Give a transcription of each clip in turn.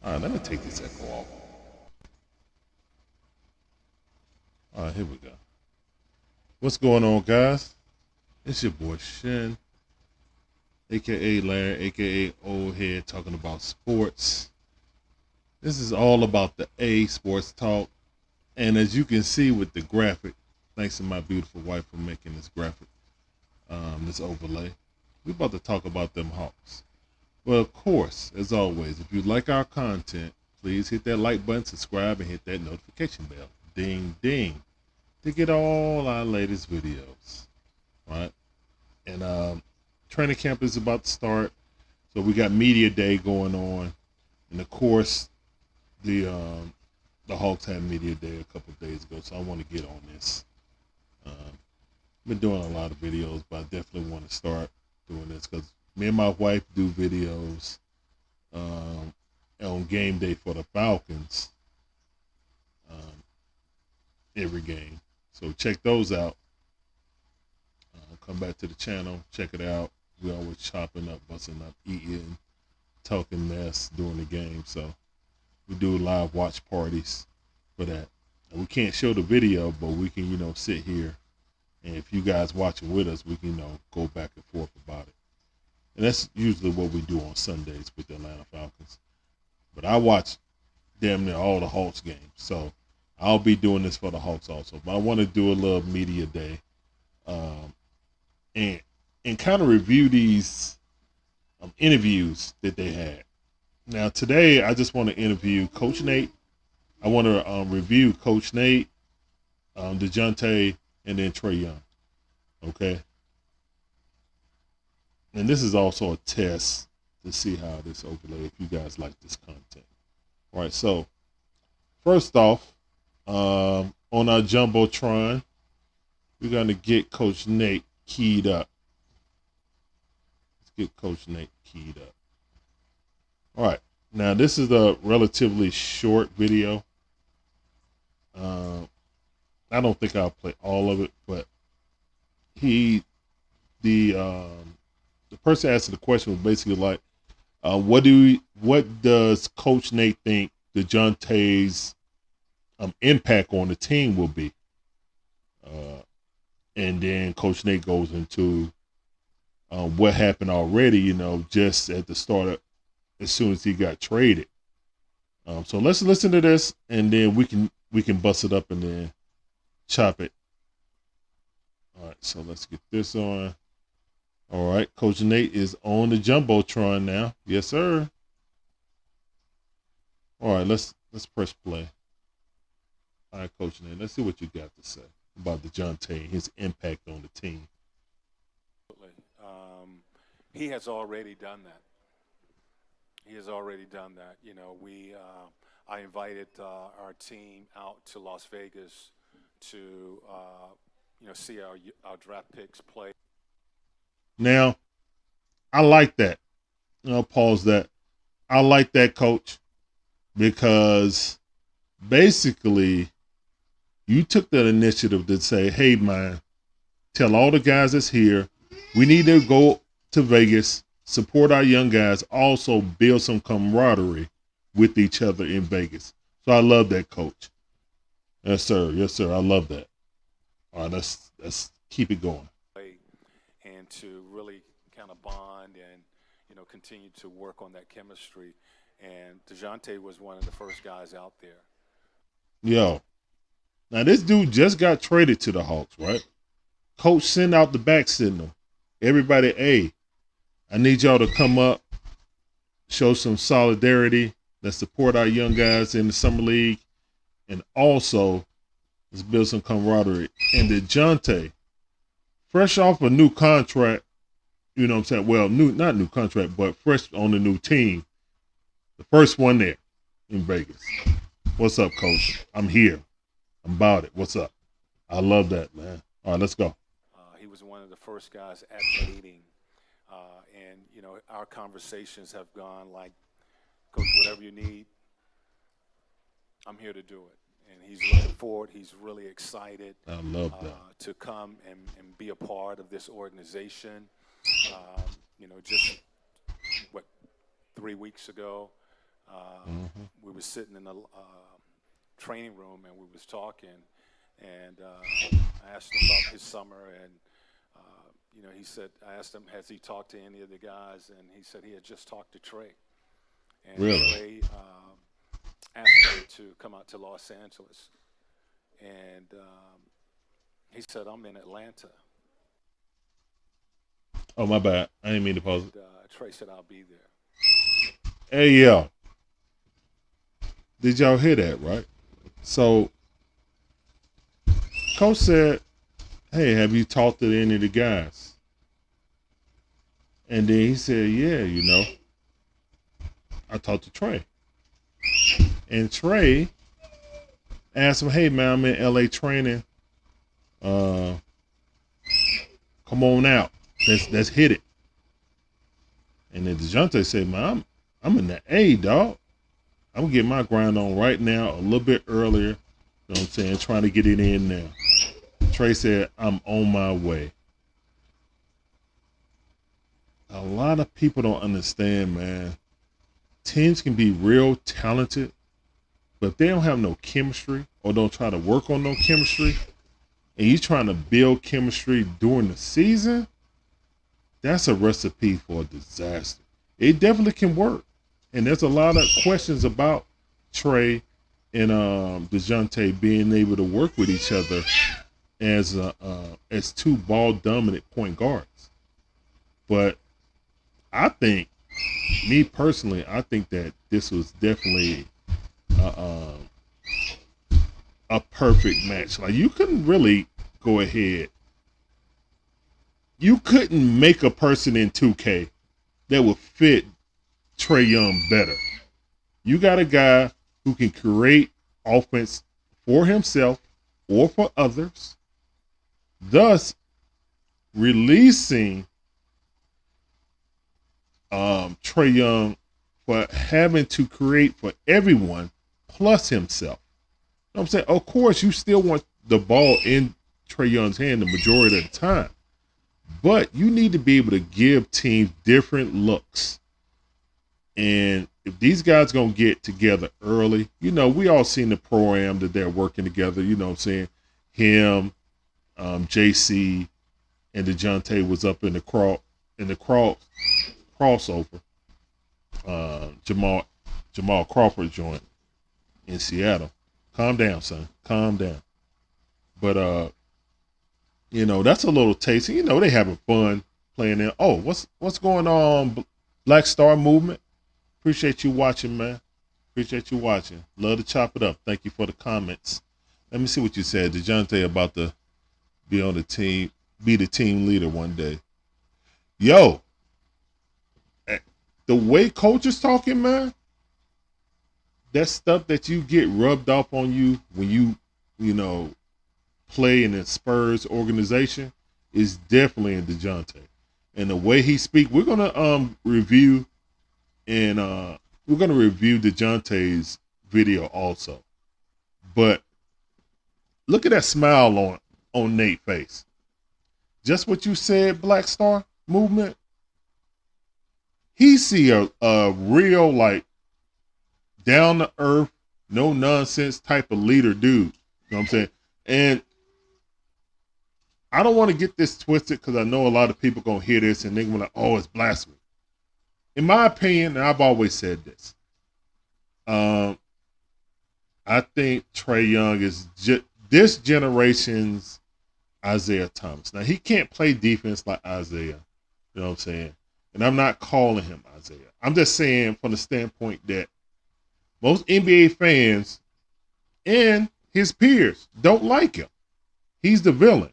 All right, let me take this echo off. All right, here we go. What's going on, guys? It's your boy Shin, aka Larry, aka Old Head, talking about sports. This is all about the A Sports Talk. And as you can see with the graphic, thanks to my beautiful wife for making this graphic, this overlay, we're about to talk about them Hawks. Well, of course, as always, if you like our content, please hit that like button, subscribe, and hit that notification bell. Ding, ding, to get all our latest videos. All right? And training camp is about to start. So we got media day going on. And of course, the Hawks had media day a couple of days ago, so I want to get on this. Been doing a lot of videos, but I definitely want to start doing this because me and my wife do videos on game day for the Falcons every game. So check those out. Come back to the channel, check it out. We always chopping up, busting up, eating, talking mess during the game. So we do live watch parties for that. And we can't show the video, but we can, sit here. And if you guys watching with us, we can, go back and forth about it. And that's usually what we do on Sundays with the Atlanta Falcons. But I watch damn near all the Hawks games. So I'll be doing this for the Hawks also. But I want to do a little media day and kind of review these interviews that they had. Now, today, I just want to interview Coach Nate. I want to review Coach Nate, Dejounte, and then Traeyoung. Okay? And this is also a test to see how this overlay, if you guys like this content. All right, so first off, on our Jumbotron, we're going to get Coach Nate keyed up. Let's get Coach Nate keyed up. All right, now this is a relatively short video. I don't think I'll play all of it, but the person asking the question was basically like, what does Coach Nate think DeJounte's impact on the team will be? And then Coach Nate goes into what happened already, just at the start of, as soon as he got traded. So let's listen to this, and then we can bust it up and then chop it. All right, so let's get this on. All right, Coach Nate is on the Jumbotron now. Yes, sir. All right, let's press play. All right, Coach Nate, let's see what you got to say about DeJounte and his impact on the team. He has already done that. He has already done that. I invited our team out to Las Vegas to, see our draft picks play. Now, I like that. I'll pause that. I like that, Coach, because basically you took that initiative to say, hey, man, tell all the guys that's here, we need to go to Vegas, support our young guys, also build some camaraderie with each other in Vegas. So I love that, Coach. Yes, sir. Yes, sir. I love that. All right, let's keep it going. And to really kind of bond and, continue to work on that chemistry. And Dejounte was one of the first guys out there. Yo, now this dude just got traded to the Hawks, right? Coach sent out the back signal. Everybody, hey, I need y'all to come up, show some solidarity. Let's support our young guys in the summer league, and also let's build some camaraderie. And DeJounte, fresh off a new contract, you know what I'm saying? Well, not new contract, but fresh on the new team. The first one there in Vegas. What's up, Coach? I'm here. I'm about it. What's up? I love that, man. All right, let's go. He was one of the first guys at the meeting. And, our conversations have gone like, Coach, whatever you need, I'm here to do it. And he's looking forward. He's really excited. I love that. To come and be a part of this organization. Just, 3 weeks ago, We were sitting in the training room and we was talking, and I asked him about his summer, and he said I asked him has he talked to any of the guys, and he said he had just talked to Trae, and Really? Trae asked him to come out to Los Angeles, and he said I'm in Atlanta, Oh, my bad. I didn't mean to pause it. and Trae said I'll be there. Hey, yo. Did y'all hear that, right? So, Coach said, hey, have you talked to any of the guys? And then he said, yeah, I talked to Trae. And Trae asked him, hey, man, I'm in L.A. training. Come on out. Let's hit it. And then Dejounte said, man, I'm in the A, dog. I'm getting my grind on right now, a little bit earlier. You know what I'm saying? Trying to get it in now. Trae said, I'm on my way. A lot of people don't understand, man. Teams can be real talented, but if they don't have no chemistry or don't try to work on no chemistry, and you're trying to build chemistry during the season, that's a recipe for a disaster. It definitely can work. And there's a lot of questions about Trae and Dejounte being able to work with each other as two ball dominant point guards. But I think, me personally, I think that this was definitely a perfect match. Like, you couldn't really go ahead. You couldn't make a person in 2K that would fit Trae Young better. You got a guy who can create offense for himself or for others, thus releasing Trae Young for having to create for everyone plus himself. You know what I'm saying? Of course, you still want the ball in Trae Young's hand the majority of the time, but you need to be able to give teams different looks. And if these guys going to get together early, we all seen the pro-am that they're working together. You know what I'm saying? Him, JC, and Dejounte was up in the crossover. Jamal Crawford joint in Seattle. Calm down, son. Calm down. But that's a little taste. They having fun playing there. Oh, what's going on, Black Star Movement? Appreciate you watching, man. Appreciate you watching. Love to chop it up. Thank you for the comments. Let me see what you said. Dejounte about to be on the team, be the team leader one day. Yo, the way coach is talking, man, that stuff that you get rubbed off on you when you play in the Spurs organization is definitely in Dejounte. And the way he speak, we're gonna review. And we're going to review Dejounte's video also. But look at that smile on Nate's face. Just what you said, Black Star Movement. He see a real, like, down-to-earth, no-nonsense type of leader dude. You know what I'm saying? And I don't want to get this twisted because I know a lot of people going to hear this and they're going to be like, oh, it's blasphemy. In my opinion, and I've always said this, I think Trae Young is this generation's Isaiah Thomas. Now, he can't play defense like Isaiah, you know what I'm saying? And I'm not calling him Isaiah. I'm just saying from the standpoint that most NBA fans and his peers don't like him. He's the villain.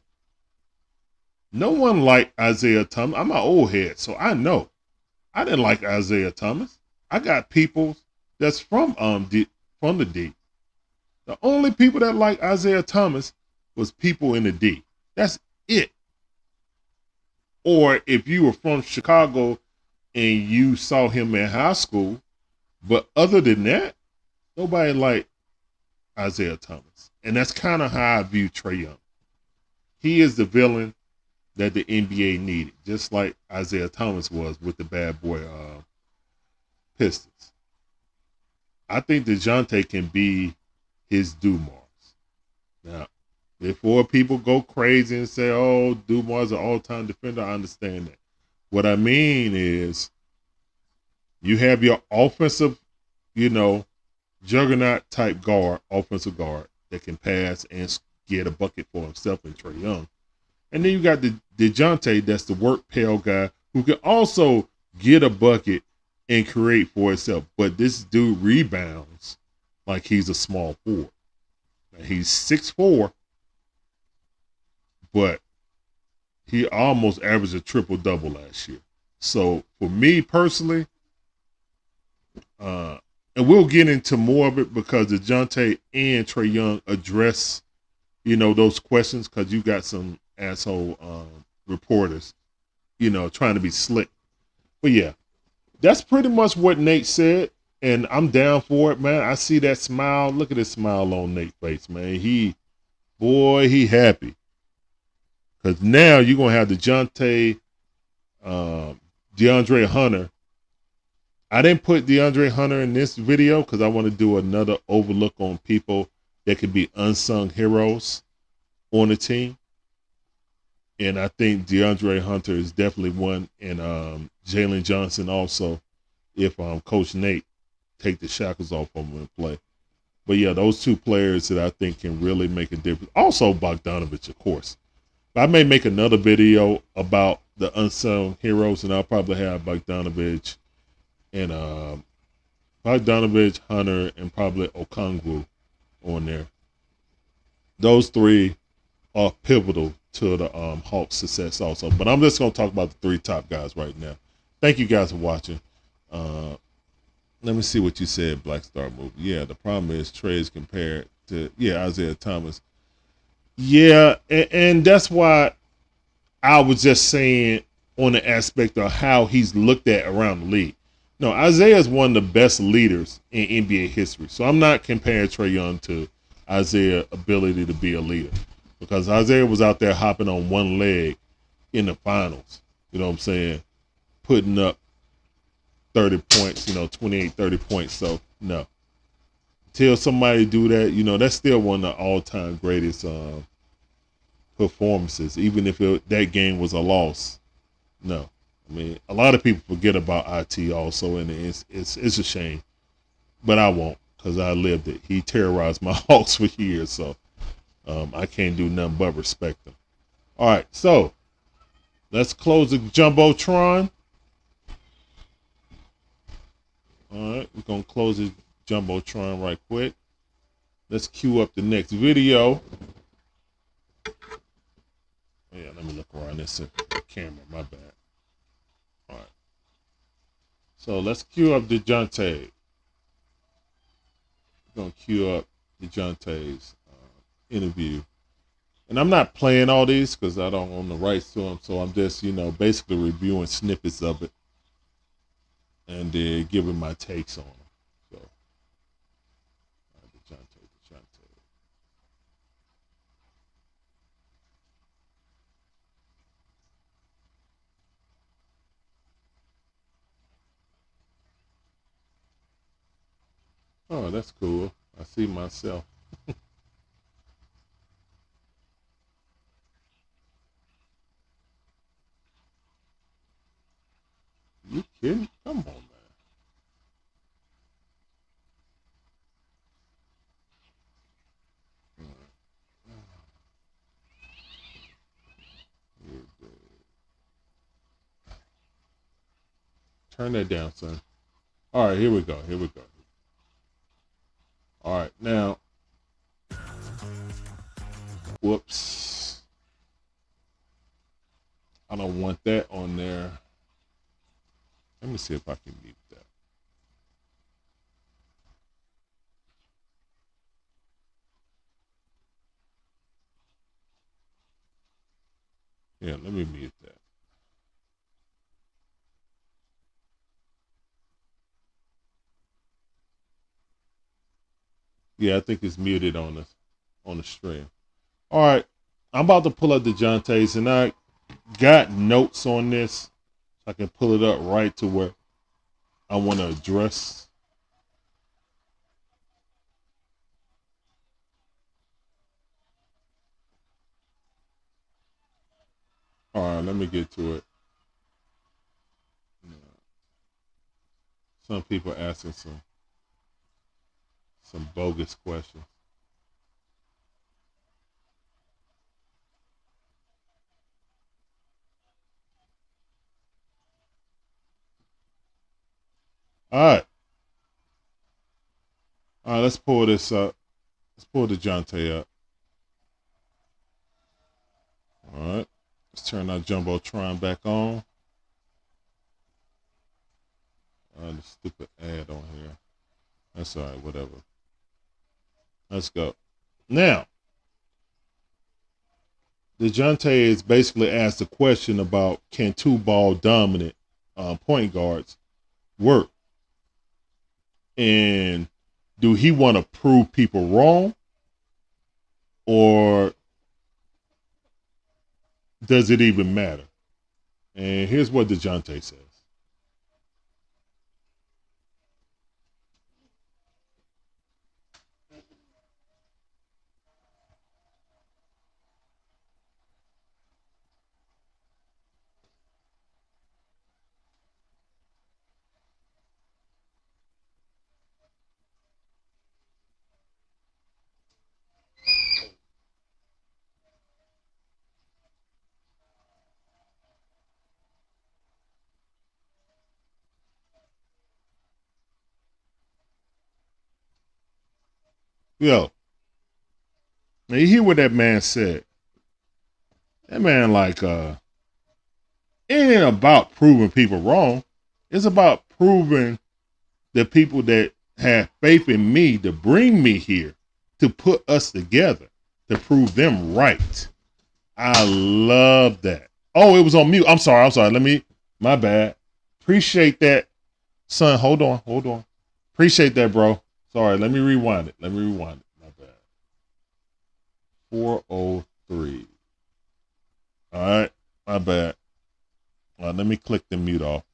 No one liked Isaiah Thomas. I'm an old head, so I know. I didn't like Isaiah Thomas. I got people that's from the D. The only people that like Isaiah Thomas was people in the D. That's it. Or if you were from Chicago and you saw him in high school, but other than that, nobody liked Isaiah Thomas. And that's kind of how I view Trae Young. He is the villain that the NBA needed, just like Isaiah Thomas was with the bad boy Pistons. I think Dejounte can be his Dumars. Now, before people go crazy and say, oh, Dumar's an all-time defender, I understand that. What I mean is you have your offensive, juggernaut type guard, offensive guard that can pass and get a bucket for himself in Trae Young. And then you got the Dejounte, that's the work pale guy who can also get a bucket and create for himself. But this dude rebounds like he's a small forward. Now, he's 6'4", but he almost averaged a triple-double last year. So for me personally, and we'll get into more of it because Dejounte and Trae Young address, those questions, because you got some asshole reporters, trying to be slick. But yeah, that's pretty much what Nate said, and I'm down for it, man. I see that smile. Look at this smile on Nate's face, man. He happy. Because now you're going to have Dejounte, DeAndre Hunter. I didn't put DeAndre Hunter in this video because I want to do another overlook on people that could be unsung heroes on the team. And I think DeAndre Hunter is definitely one, and Jalen Johnson also, if Coach Nate take the shackles off of him and play. But yeah, those two players that I think can really make a difference. Also Bogdanovich, of course. I may make another video about the unsung heroes, and I'll probably have Bogdanovich and Hunter, and probably Okongwu on there. Those three are pivotal to the Hawks' success also. But I'm just going to talk about the three top guys right now. Thank you guys for watching. Let me see what you said, Black Star Movie. Yeah, the problem is Trae is compared to, Isaiah Thomas. Yeah, and that's why I was just saying on the aspect of how he's looked at around the league. No, Isaiah is one of the best leaders in NBA history. So I'm not comparing Trae Young to Isaiah's ability to be a leader, because Isaiah was out there hopping on one leg in the finals. You know what I'm saying? Putting up 30 points, 28, 30 points. So, no. Till somebody do that, that's still one of the all-time greatest performances, even if that game was a loss. No. I mean, a lot of people forget about IT also, and it's a shame. But I won't, because I lived it. He terrorized my Hawks for years, so I can't do nothing but respect him. All right, so let's close the Jumbotron. All right, we're going to close the Jumbotron right quick. Let's queue up the next video. Yeah, let me look around this camera, my bad. All right. So let's queue up Dejounte. We're going to queue up Dejounte's interview. And I'm not playing all these because I don't own the rights to them. So I'm just, basically reviewing snippets of it and then giving my takes on them. So, Dejounte. Oh, that's cool. I see myself. You kidding? Come on, man. Turn that down, son. All right, here we go. All right, now. Whoops. I don't want that on there. Let me see if I can mute that. Yeah, let me mute that. Yeah, I think it's muted on the stream. All right, I'm about to pull up Dejounte's, and I got notes on this. I can pull it up right to where I want to address All right, let me get to it. Some people asking some bogus questions. All right. All right, let's pull this up. Let's pull Dejounte up. All right. Let's turn our Jumbotron back on. The stupid ad on here. That's all right, whatever. Let's go. Now, Dejounte is basically asked a question about can two ball dominant point guards work? And do he want to prove people wrong? Or does it even matter? And here's what Dejounte says. Yo, now you hear what that man said. That man it ain't about proving people wrong. It's about proving the people that have faith in me to bring me here, to put us together, to prove them right. I love that. Oh, it was on mute. I'm sorry. My bad. Appreciate that. Son, hold on. Appreciate that, bro. Sorry, let me rewind it. My bad. 403. All right, my bad. Let me click the mute off.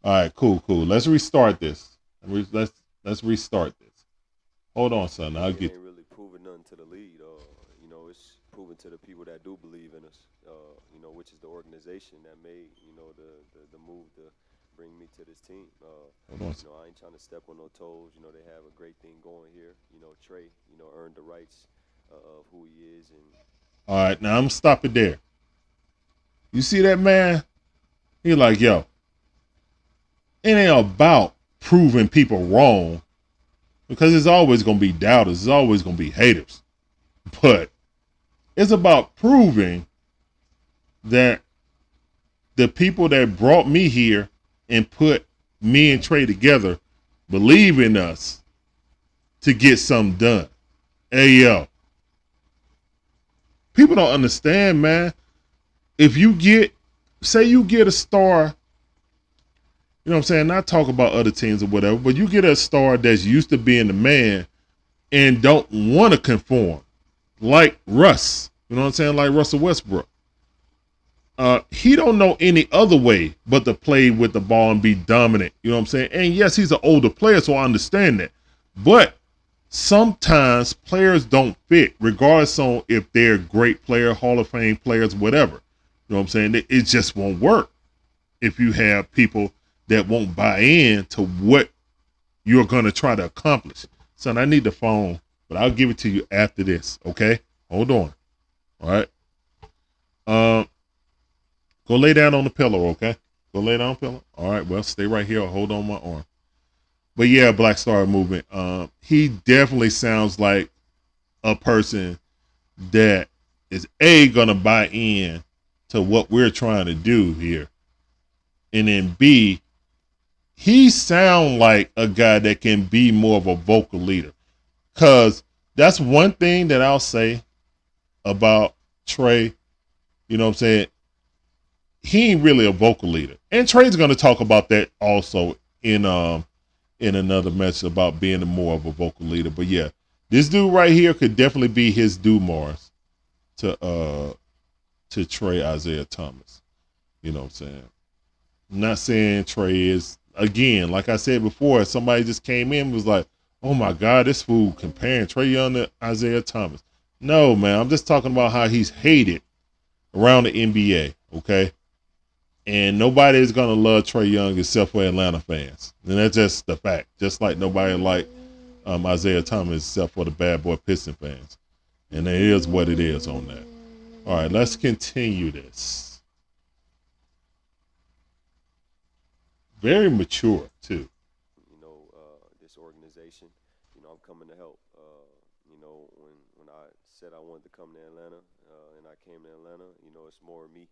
All right, cool. Let's restart this. Let's restart this. Hold on, son. I'll get. Ain't really proving nothing to the lead. It's proven to the people that do believe in us. Which is the organization that made the move to bring me to this team. Hold on. I ain't trying to step on no toes. They have a great thing going here. Trae, earned the rights of who he is. And all right, now I'm stopping there. You see that man? He like, yo, it ain't about proving people wrong because there's always going to be doubters. There's always going to be haters. But it's about proving that the people that brought me here and put me and Trae together believe in us to get something done. Hey, yo. People don't understand, man. If you say you get a star, you know what I'm saying? Not talk about other teams or whatever, but you get a star that's used to being the man and don't want to conform. Like Russ. You know what I'm saying? Like Russell Westbrook. He don't know any other way but to play with the ball and be dominant. You know what I'm saying? And yes, he's an older player, so I understand that. But sometimes players don't fit, regardless on if they're great player, Hall of Fame players, whatever. You know what I'm saying? It just won't work if you have people that won't buy in to what you're going to try to accomplish. Son, I need the phone, but I'll give it to you after this, okay? Hold on. All right? Go lay down on the pillow, okay? Go lay down on the pillow. All right, well, stay right here or hold on my arm. But yeah, Black Star Movement. He definitely sounds like a person that is gonna buy in to what we're trying to do here. And then B, he sound like a guy that can be more of a vocal leader. Cause that's one thing that I'll say about Trae. You know what I'm saying? He ain't really a vocal leader. And Trae's gonna talk about that also in another message about being more of a vocal leader. But yeah, this dude right here could definitely be his Dumars to Trae Isaiah Thomas. You know what I'm saying? I'm not saying Trae is, again, like I said before, somebody just came in and was like, oh my God, this fool comparing Trae Young to Isaiah Thomas. No, man, I'm just talking about how he's hated around the NBA, okay? And nobody is going to love Trae Young except for Atlanta fans. And that's just the fact. Just like nobody like Isaiah Thomas except for the bad boy Piston fans. And it is what it is on that. All right, let's continue this. Very mature, too. This organization, I'm coming to help. When I said I wanted to come to Atlanta, and I came to Atlanta, it's more me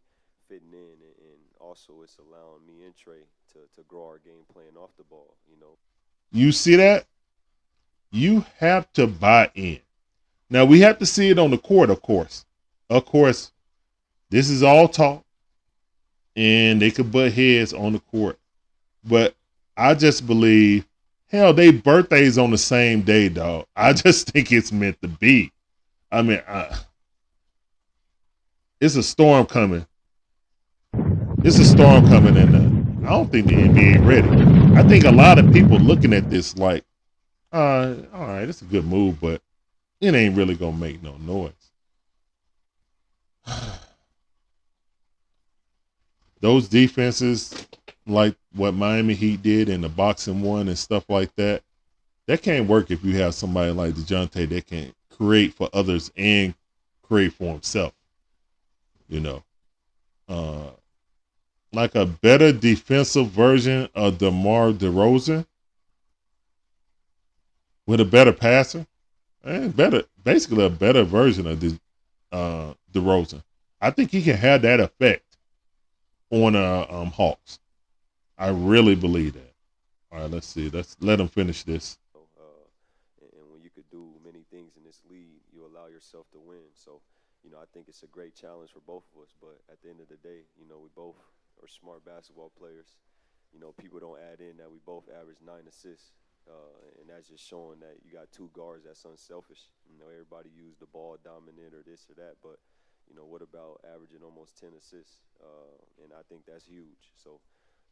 fitting in, and also it's allowing me and Trae to grow our game playing off the ball, You see that? You have to buy in. Now, we have to see it on the court, of course. Of course, this is all talk, and they could butt heads on the court. But I just believe, hell, they birthdays on the same day, dog. I just think it's meant to be. I mean, it's a storm coming. It's a storm coming, and I don't think the NBA ready. I think a lot of people looking at this like, all right, it's a good move, but it ain't really gonna make no noise. Those defenses, like what Miami Heat did in the boxing one and stuff like that, that can't work if you have somebody like Dejounte that can create for others and create for himself. Like a better defensive version of DeMar DeRozan with a better passer, and basically a better version of DeRozan. I think he can have that effect on Hawks. I really believe that. All right, let's see. Let's let him finish this. And when you could do many things in this league, you allow yourself to win. So, I think it's a great challenge for both of us. But at the end of the day, we both are smart basketball players. People don't add in that we both average 9 assists. And that's just showing that you got two guards that's unselfish. Everybody use the ball dominant or this or that. But, what about averaging almost 10 assists? And I think that's huge. So,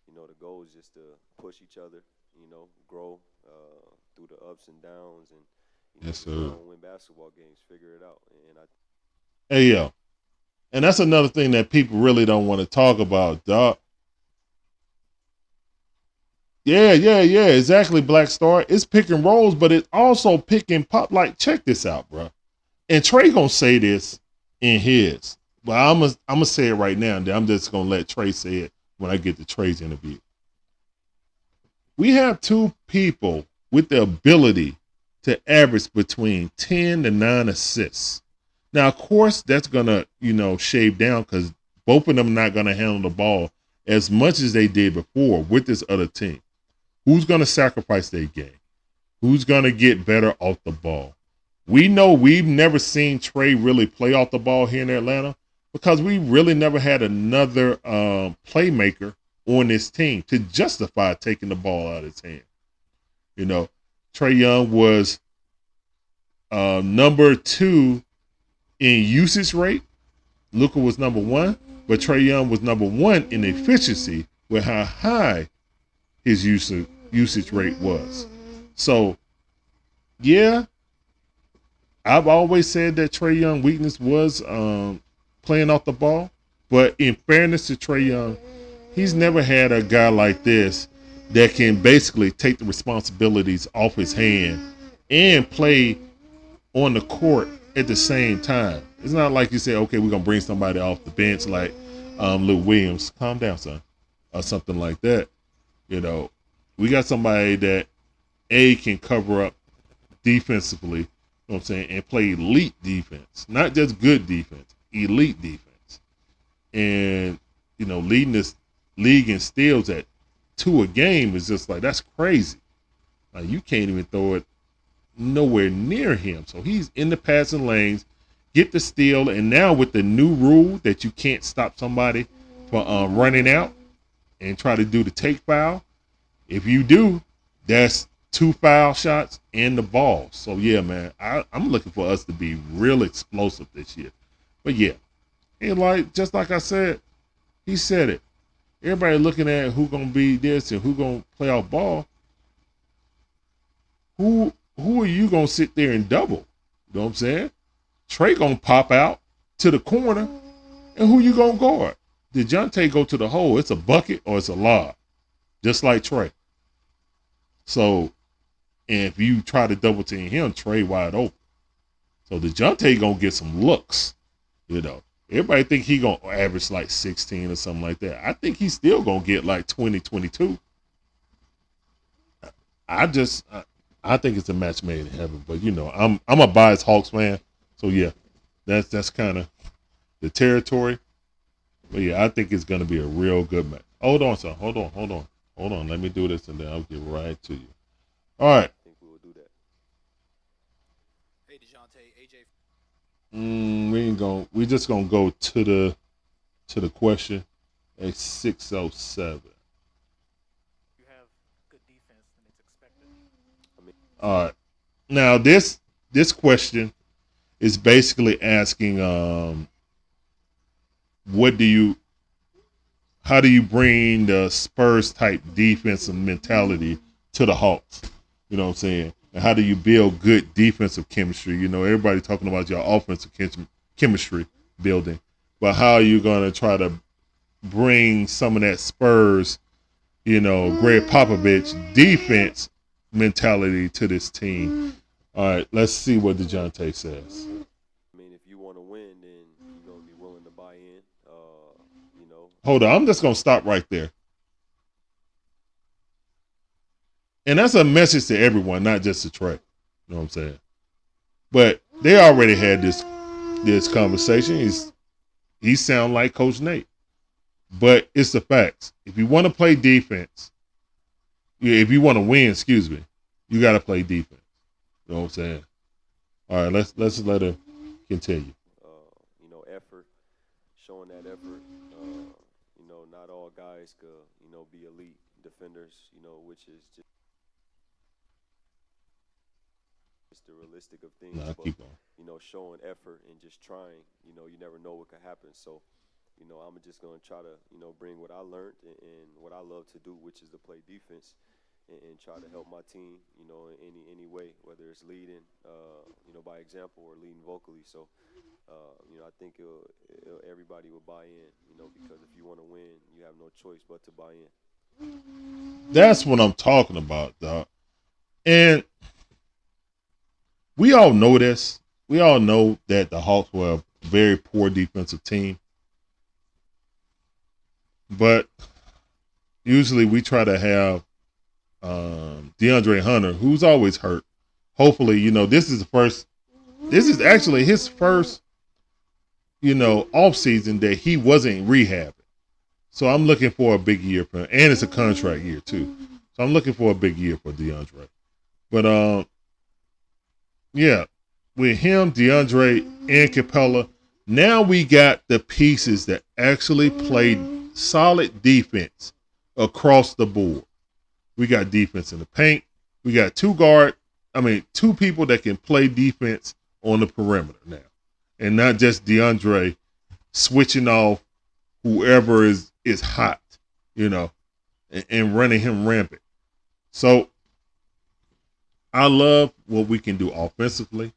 the goal is just to push each other, grow through the ups and downs, and yes, sir. Win basketball games, figure it out. Hey, yo, and that's another thing that people really don't want to talk about, dog. Yeah, exactly, Black Star. It's pick and rolls, but it's also pick and pop. Like, check this out, bro. And Trae gonna say this in his, but I'm gonna say it right now, and then I'm just gonna let Trae say it when I get to Trae's interview. We have two people with the ability to average between 10 to 9 assists. Now, of course, that's gonna, shave down because both of them are not gonna handle the ball as much as they did before with this other team. Who's gonna sacrifice their game? Who's gonna get better off the ball? We know we've never seen Trae really play off the ball here in Atlanta because we really never had another playmaker on this team to justify taking the ball out of his hand. Trae Young was number 2 in usage rate. Luka was number 1, but Trae Young was number 1 in efficiency with how high his usage rate was. So, yeah, I've always said that Trae Young's weakness was playing off the ball. But in fairness to Trae Young, he's never had a guy like this that can basically take the responsibilities off his hand and play on the court at the same time. It's not like you say, okay, we're going to bring somebody off the bench like Lou Williams. Calm down, son. Or something like that. We got somebody that, A, can cover up defensively, and play elite defense. Not just good defense, elite defense. And, leading this league in steals at 2 a game is just like, that's crazy. You can't even throw it nowhere near him. So he's in the passing lanes, get the steal, and now with the new rule that you can't stop somebody from running out and try to do the take foul, if you do, that's 2 foul shots and the ball. So yeah, man, I'm looking for us to be real explosive this year. But yeah, and just like I said, he said it. Everybody looking at who gonna be this and who gonna play off ball. Who are you gonna sit there and double? You know what I'm saying? Trae gonna pop out to the corner And who you gonna guard? Dejounte go to the hole. It's a bucket or it's a lob, just like Trae. So, and if you try to double team him, Trae wide open. So Dejounte gonna get some looks. You know, everybody think he gonna average like 16 or something like that. I think he's still gonna get like 20, 22. I think it's a match made in heaven. But you know, I'm a biased Hawks fan, so yeah, that's kind of the territory. But yeah, I think it's gonna be a real good match. Hold on, son. Hold on. Let me do this, and then I'll get right to you. All right. I think we will do that. Hey, Dejounte, AJ. We ain't gonna. We just gonna go to the question at 607. You have good defense, and it's expected. All right. Now this question is basically asking, how do you bring the Spurs type defensive mentality to the Hawks? You know what I'm saying? And how do you build good defensive chemistry? You know, everybody talking about your offensive chemistry building, but how are you going to try to bring some of that Spurs, you know, Greg Popovich defense mentality to this team? All right, let's see what Dejounte says. I mean, if you want to win, then you're going to be willing to buy in. You know. Hold on, I'm just going to stop right there. And that's a message to everyone, not just to Trae. You know what I'm saying? But they already had this conversation. He sound like Coach Nate. But it's the facts. If you want to play defense, if you want to win, you got to play defense. You know what I'm saying? All right, let's let him continue. You know, effort, showing that effort. You know, not all guys could, you know, be elite defenders, you know, which is just the realistic of things. Nah, but, keep on. you know, showing effort and just trying, you know, you never know what could happen. So, you know, I'm just going to try to, you know, bring what I learned and what I love to do, which is to play defense and try to help my team, you know, in any way, whether it's leading, you know, by example or leading vocally. So, you know, I think everybody will buy in, you know, because if you want to win, you have no choice but to buy in. That's what I'm talking about, dog. And we all know this. We all know that the Hawks were a very poor defensive team. But usually we try to have DeAndre Hunter, who's always hurt. Hopefully, you know, this is actually his first, you know, off season that he wasn't rehabbing. So I'm looking for a big year for him. And it's a contract year too. So I'm looking for a big year for DeAndre. But yeah, with him, DeAndre, and Capella, now we got the pieces that actually played solid defense across the board. We got defense in the paint. We got two people that can play defense on the perimeter now. And not just DeAndre switching off whoever is hot, you know, and running him rampant. So I love what we can do offensively.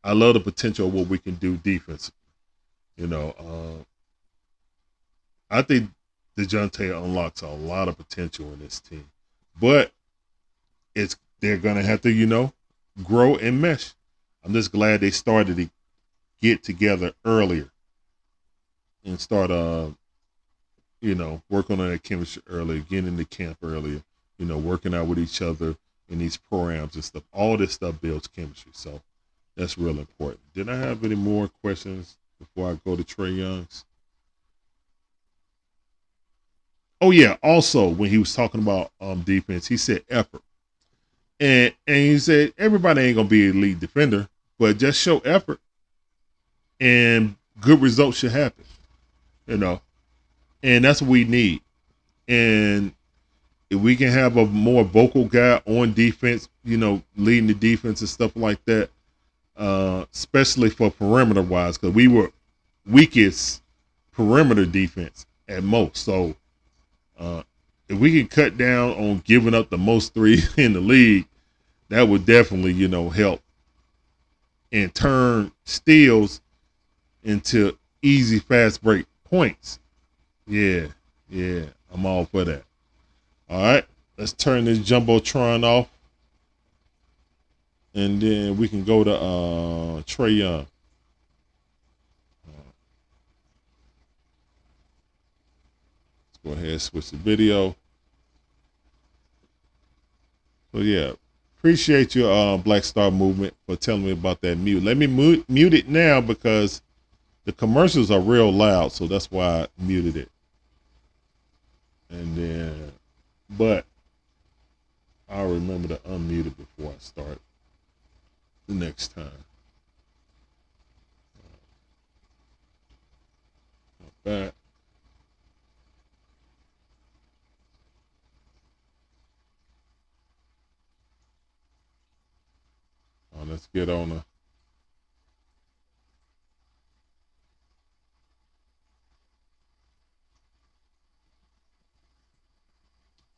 I love the potential of what we can do defensively. You know, I think Dejounte unlocks a lot of potential in this team. But they're going to have to, you know, grow and mesh. I'm just glad they started to get together earlier and start, you know, working on that chemistry earlier, getting into camp earlier, you know, working out with each other in these programs and stuff. All this stuff builds chemistry. So that's real important. Did I have any more questions before I go to Trae Young's? Oh, yeah. Also, when he was talking about defense, he said effort. And he said everybody ain't going to be an elite defender, but just show effort and good results should happen, you know. And that's what we need. And if we can have a more vocal guy on defense, you know, leading the defense and stuff like that, especially for perimeter-wise, because we were weakest perimeter defense at most. So if we can cut down on giving up the most threes in the league, that would definitely, you know, help and turn steals into easy, fast break points. Yeah, I'm all for that. All right, let's turn this jumbotron off, and then we can go to Trae Young. Let's go ahead and switch the video. So yeah, appreciate your Black Star Movement for telling me about that mute. Let me mute it now because the commercials are real loud, so that's why I muted it. And then, but I'll remember to unmute it before I start the next time. Back. Let's get on a.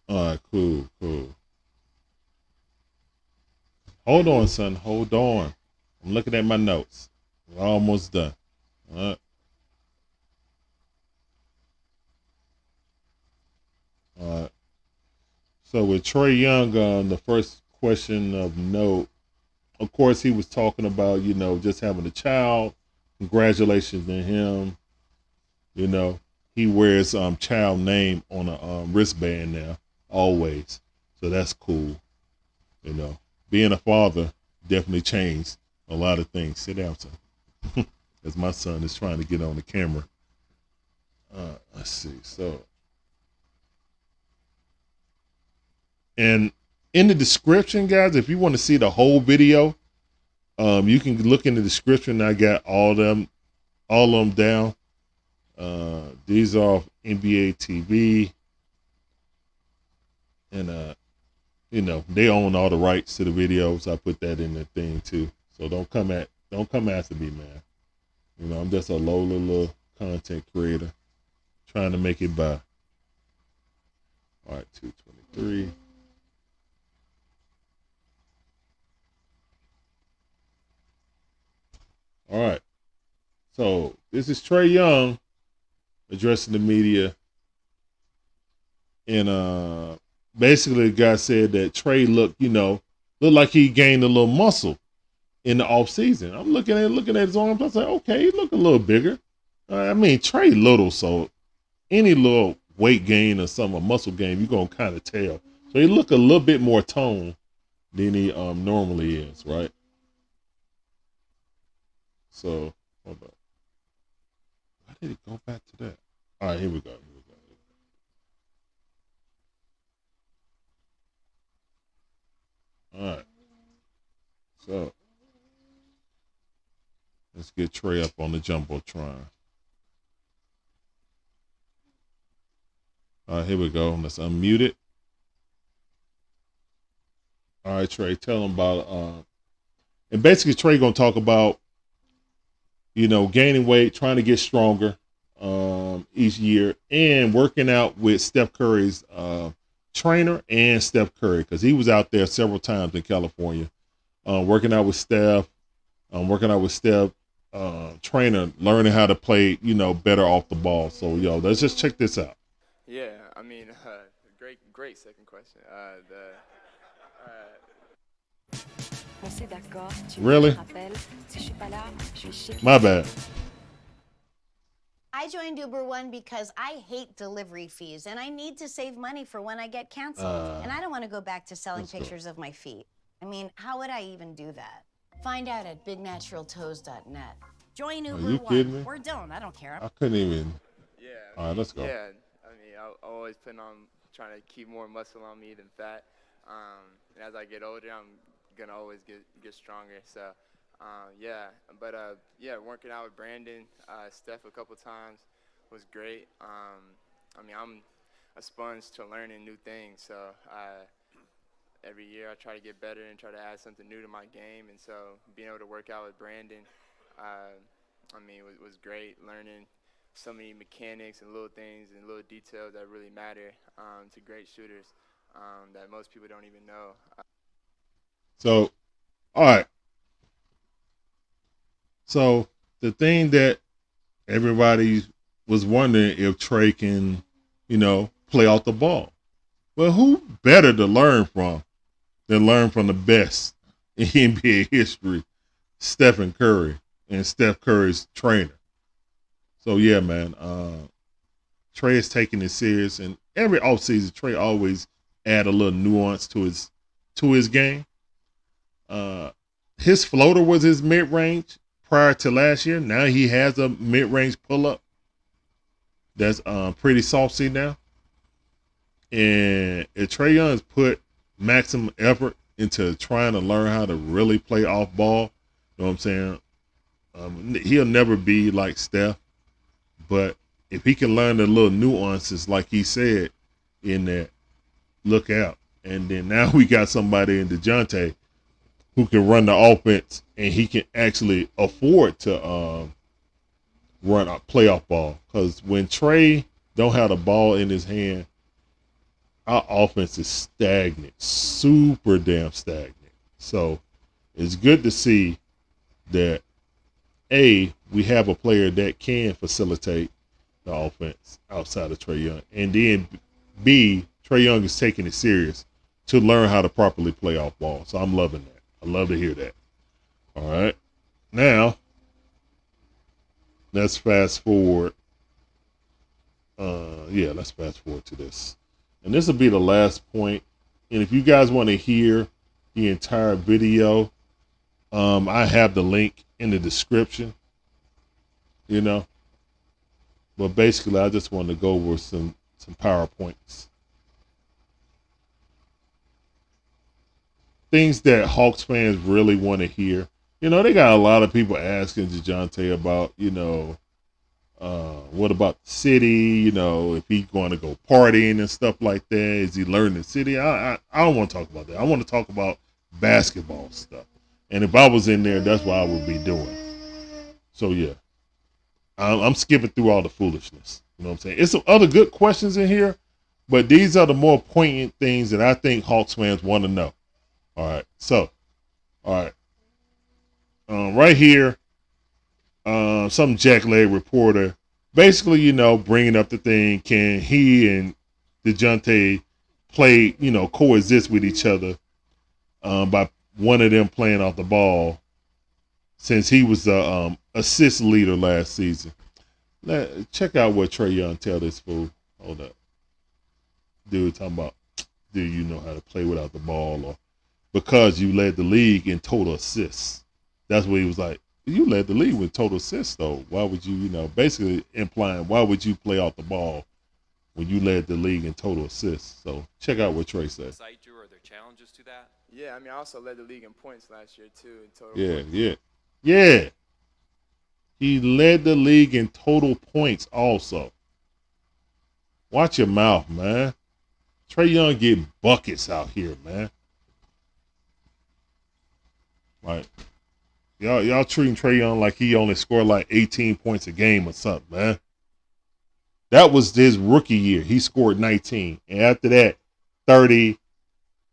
All right, cool. Hold on, son. Hold on. I'm looking at my notes. We're almost done. All right. All right. So with Trae Young, the first question of note, of course, he was talking about, just having a child. Congratulations to him. He wears child name on a wristband now, always. So that's cool. Being a father definitely changed a lot of things. Sit down, son. As my son is trying to get on the camera. Let's see. So, and in the description, guys, if you want to see the whole video, you can look in the description. I got all of them down. These are NBA TV, and they own all the rights to the videos. I put that in the thing too. So don't come after me, man. I'm just a low little content creator trying to make it by. All right, 223. All right. So this is Trae Young addressing the media. And basically the guy said that Trae looked like he gained a little muscle in the off season. I'm looking at his arms. I said, okay, he look a little bigger. Trae little, so any little weight gain or a muscle gain, you're gonna kind of tell. So he look a little bit more toned than he normally is, right? So hold on. Why did it go back to that? All right, here we go. All right. So let's get Trae up on the jumbotron. All right, here we go. Let's unmute it. All right, Trae, tell him about and basically Trae gonna talk about gaining weight, trying to get stronger each year, and working out with Steph Curry's trainer and Steph Curry, because he was out there several times in California, working out with Steph, trainer, learning how to play, better off the ball. So, let's just check this out. Yeah, great second question. Really? My bad. I joined Uber One because I hate delivery fees and I need to save money for when I get canceled. And I don't want to go back to selling pictures of my feet. How would I even do that? Find out at bignaturaltoes.net. Join Uber One or don't. I don't care. I couldn't even. Yeah. All right, let's go. Yeah, I always plan on trying to keep more muscle on me than fat. And as I get older, I'm gonna always get stronger. So, working out with Brandon, Steph a couple times was great. I'm a sponge to learning new things. So every year I try to get better and try to add something new to my game. And so being able to work out with Brandon, was great. Learning so many mechanics and little things and little details that really matter to great shooters that most people don't even know. So, all right. So the thing that everybody was wondering if Trae can, play off the ball. Well, who better to learn from than learn from the best in NBA history, Stephen Curry and Steph Curry's trainer. So yeah, man, Trae is taking it serious, and every offseason, Trae always add a little nuance to his game. His floater was his mid range prior to last year. Now he has a mid range pull up that's pretty saucy now. And if Trae Young's put maximum effort into trying to learn how to really play off ball, you know what I'm saying? He'll never be like Steph, but if he can learn the little nuances, like he said in that, look out. And then now we got somebody in Dejounte who can run the offense, and he can actually afford to run a playoff ball. Because when Trae don't have the ball in his hand, our offense is stagnant, super damn stagnant. So it's good to see that, A, we have a player that can facilitate the offense outside of Trae Young. And then, B, Trae Young is taking it serious to learn how to properly play off ball. So I'm loving that. I love to hear that. All right. Now, let's fast forward. Let's fast forward to this. And this will be the last point. And if you guys want to hear the entire video, I have the link in the description. But basically, I just wanted to go over some PowerPoints. Things that Hawks fans really want to hear. They got a lot of people asking Dejounte about, what about the city? If he's going to go partying and stuff like that. Is he learning the city? I don't want to talk about that. I want to talk about basketball stuff. And if I was in there, that's what I would be doing. So, yeah. I'm skipping through all the foolishness. You know what I'm saying? It's some other good questions in here, but these are the more poignant things that I think Hawks fans want to know. All right. So, all right. Right here, some jackleg reporter basically, bringing up the thing, can he and Dejounte play, coexist with each other by one of them playing off the ball, since he was the assist leader last season. Check out what Trae Young tell this fool. Hold up. Dude talking about, do you know how to play without the ball, or because you led the league in total assists. That's what he was like. You led the league with total assists, though. Why would you, basically implying, why would you play off the ball when you led the league in total assists? So check out what Trae said. Are there challenges to that? Yeah, I also led the league in points last year, too, in total points. Yeah. He led the league in total points also. Watch your mouth, man. Trae Young get buckets out here, man. Like, y'all treating Trae Young like he only scored like 18 points a game or something, man. That was his rookie year. He scored 19. And after that, 30,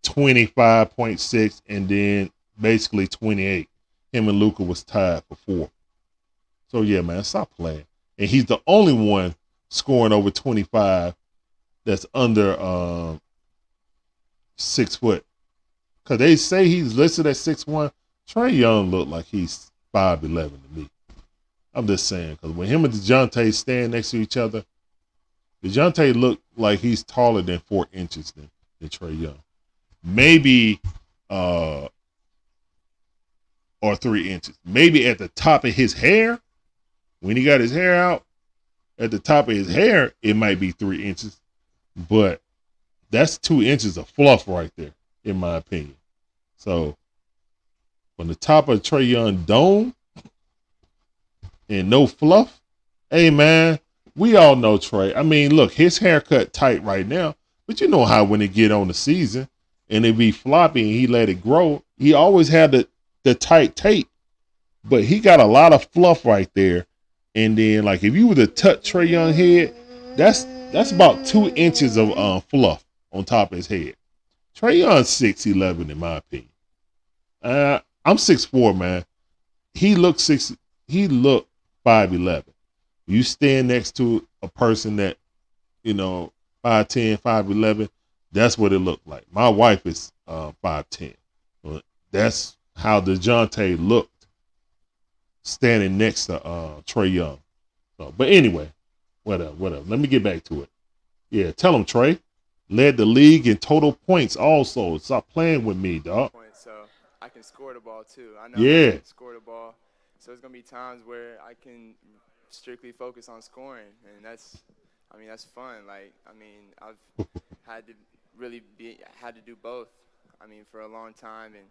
25.6, and then basically 28. Him and Luka was tied for 4. So, yeah, man, stop playing. And he's the only one scoring over 25 that's under 6 foot. Because they say he's listed at 6'1". Trae Young looked like he's 5'11" to me. I'm just saying, because when him and Dejounte stand next to each other, Dejounte looked like he's taller than 4 inches than Trae Young. Maybe, or 3 inches. Maybe at the top of his hair, when he got his hair out, at the top of his hair, it might be 3 inches. But that's 2 inches of fluff right there, in my opinion. So, from the top of Trae Young dome and no fluff, hey, man, we all know Trae. I mean, look, his haircut tight right now, but you know how when it get on the season and it be floppy and he let it grow, he always had the tight tape, but he got a lot of fluff right there. And then, like, if you were to touch Trae Young head, that's about 2 inches of fluff on top of his head. Trae Young's 6'11" in my opinion. I'm 6'4", man. He looked 5'11". You stand next to a person that, 5'10", 5'11", that's what it looked like. My wife is 5'10". Well, that's how Dejounte looked standing next to Trae Young. So, but anyway, whatever. Let me get back to it. Yeah, tell him, Trae. Led the league in total points also. Stop playing with me, dog. So I can score the ball too. I know Yeah. I can score the ball. So it's going to be times where I can strictly focus on scoring. And that's fun. I've had to do both. For a long time and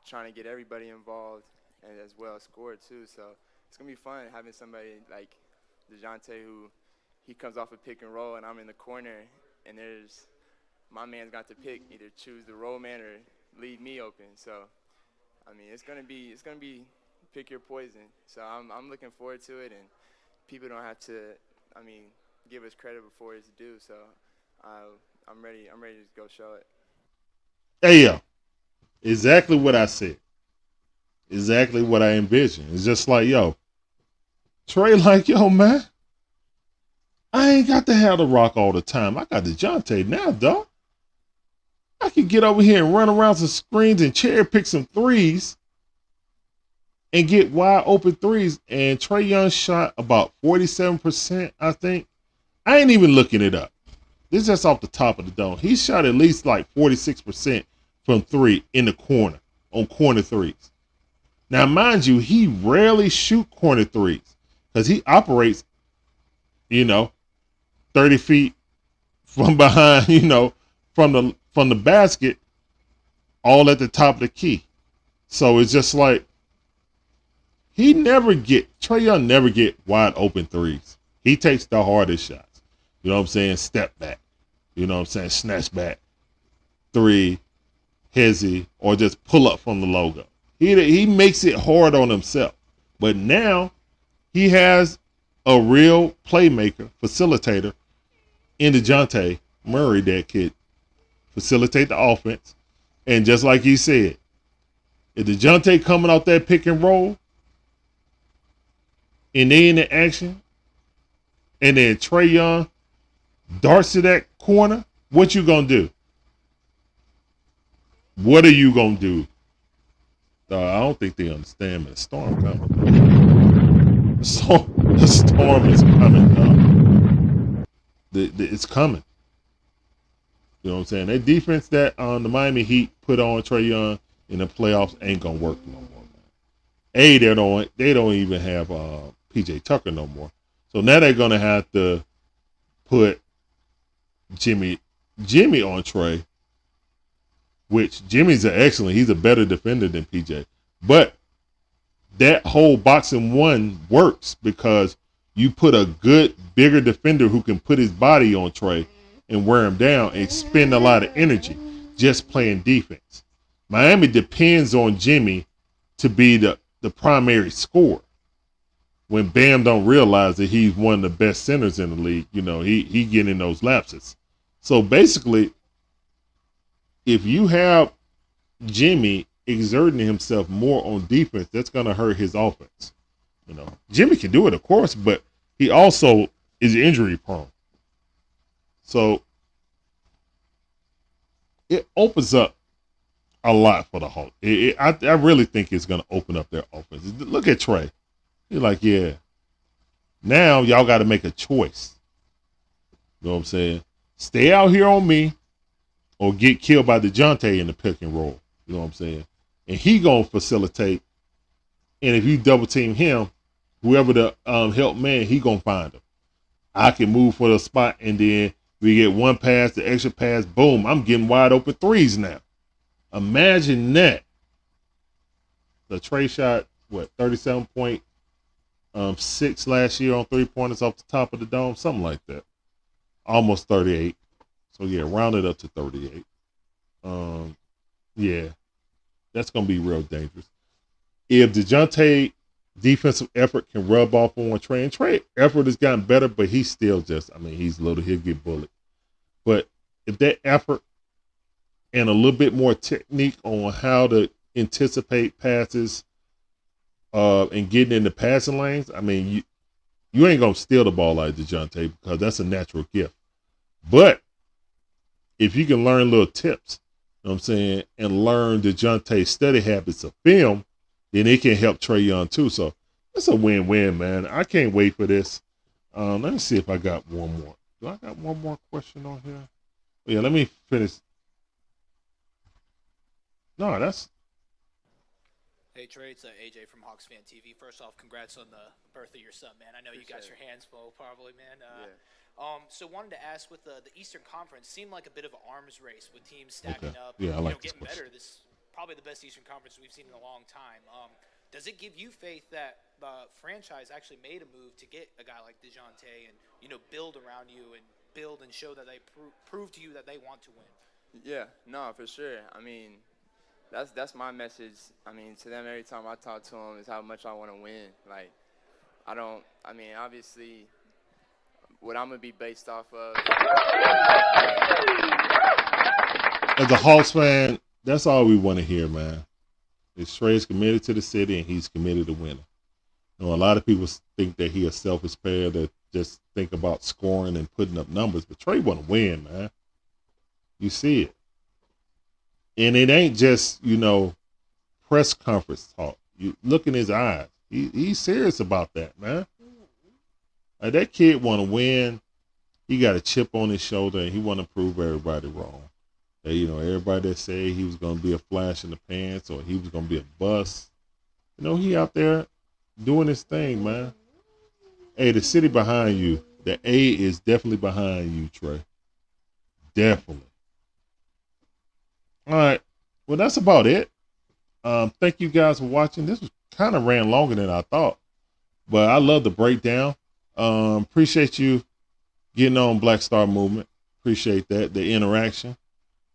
trying to get everybody involved and as well score too. So it's going to be fun having somebody like Dejounte who he comes off a pick and roll and I'm in the corner and my man's got to pick, either choose the roll man or leave me open. So, it's gonna be pick your poison. So I'm looking forward to it, and people don't have to, give us credit before it's due. So, I'm ready to go show it. Hey, yo, exactly what I said. Exactly what I envisioned. It's just like, yo, Trae, like, yo, man, I ain't got to have the rock all the time. I got Dejounte now, dog. I can get over here and run around some screens and cherry pick some threes and get wide open threes. And Trae Young shot about 47%, I think. I ain't even looking it up. This is just off the top of the dome. He shot at least like 46% from three in the corner, on corner threes. Now, mind you, he rarely shoot corner threes because he operates, 30 feet from behind, from the basket, all at the top of the key. So it's just like Trae Young never get wide open threes. He takes the hardest shots. You know what I'm saying? Step back. You know what I'm saying? Snatch back. Three, hezzy, or just pull up from the logo. He makes it hard on himself. But now he has a real playmaker, facilitator in Dejounte Murray that could facilitate the offense. And just like he said, if Dejounte coming off that pick and roll and they in the action and then Trae Young darts to that corner, what you gonna do? What are you gonna do? I don't think they understand, but the storm coming. The storm is coming. It's coming. You know what I'm saying? That defense that the Miami Heat put on Trae Young in the playoffs ain't gonna work no more, man. They don't even have PJ Tucker no more. So now they're gonna have to put Jimmy on Trae, which Jimmy's he's a better defender than PJ. But that whole boxing one works because you put a good, bigger defender who can put his body on Trae and wear him down and expend a lot of energy just playing defense. Miami depends on Jimmy to be the primary scorer. When Bam don't realize that he's one of the best centers in the league, he getting those lapses. So basically, if you have Jimmy exerting himself more on defense, that's going to hurt his offense. Jimmy can do it, of course, but he also is injury prone. So it opens up a lot for the Hawks. I really think it's going to open up their offense. Look at Trae. He's like, yeah, now y'all got to make a choice. You know what I'm saying? Stay out here on me or get killed by Dejounte in the pick and roll. You know what I'm saying? And he going to facilitate. And if you double team him, whoever the help man, he going to find him. I can move for the spot, and then we get one pass, the extra pass, boom, I'm getting wide open threes now. Imagine that. The Trae shot, 37.6 last year on 3-pointers off the top of the dome, something like that. Almost 38. So, yeah, round it up to 38. Yeah, that's going to be real dangerous. If Dejounte defensive effort can rub off on Trae, and Trae effort has gotten better, but he's still he's little, he'll get bullied. But if that effort and a little bit more technique on how to anticipate passes and getting in the passing lanes, You ain't gonna steal the ball out of Dejounte because that's a natural gift. But if you can learn little tips, you know what I'm saying, and learn Dejounte's study habits of film, then it can help Trae Young too. So it's a win-win, man. I can't wait for this. Let me see if I got one more. Do I got one more question on here? Oh, yeah, let me finish. No, that's. Hey Trae, it's AJ from Hawks Fan TV. First off, congrats on the birth of your son, man. I know you got your hands full, probably, man. So wanted to ask, with the Eastern Conference, seemed like a bit of an arms race with teams stacking up. Yeah, I like getting better. This is probably the best Eastern Conference we've seen in a long time. Does it give you faith that the franchise actually made a move to get a guy like Dejounte and build around you and build and show that they prove to you that they want to win? Yeah, no, for sure. I mean, that's my message. I mean, to them every time I talk to them is how much I want to win. Like, obviously, what I'm gonna be based off of. As a Hawks fan, that's all we want to hear, man. Trae's committed to the city and he's committed to winning. A lot of people think that he a selfish player that just think about scoring and putting up numbers, but Trae want to win, man. You see it. And it ain't just, press conference talk. You look in his eyes. He's serious about that, man. Like, that kid want to win. He got a chip on his shoulder and he want to prove everybody wrong. That, everybody that said he was going to be a flash in the pants or he was going to be a bust. He out there doing his thing, man. Hey, the city behind you. The A is definitely behind you, Trae. Definitely. All right. Well, that's about it. Thank you guys for watching. This was kind of ran longer than I thought, but I love the breakdown. Appreciate you getting on Black Star Movement. Appreciate that, the interaction.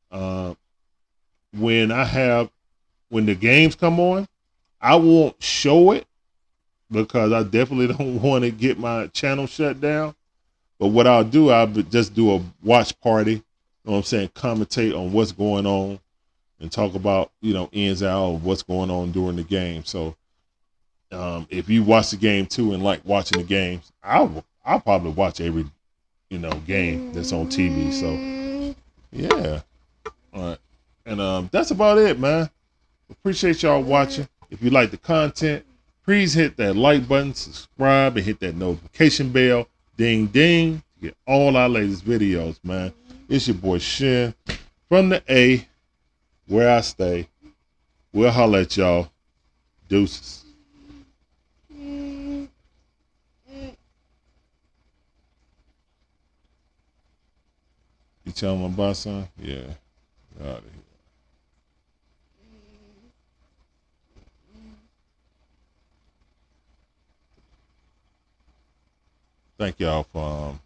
When the games come on, I won't show it because I definitely don't want to get my channel shut down. But what I'll do, I'll just do a watch party. You know what I'm saying? Commentate on what's going on and talk about, ins and outs of what's going on during the game. So if you watch the game too and like watching the games, I'll probably watch every, game that's on TV. So yeah. All right. And that's about it, man. Appreciate y'all watching. If you like the content, please hit that like button, subscribe, and hit that notification bell. Ding, ding. To get all our latest videos, man. It's your boy Shin from the A, where I stay. We'll holler at y'all. Deuces. You tell him about son? Yeah. Out of here. Thank y'all for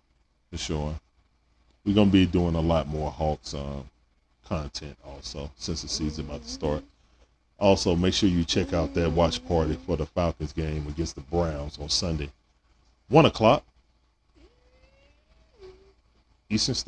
showing. We're gonna be doing a lot more Hawks content also since the season about to start. Also, make sure you check out that watch party for the Falcons game against the Browns on Sunday, 1 o'clock Eastern Standard.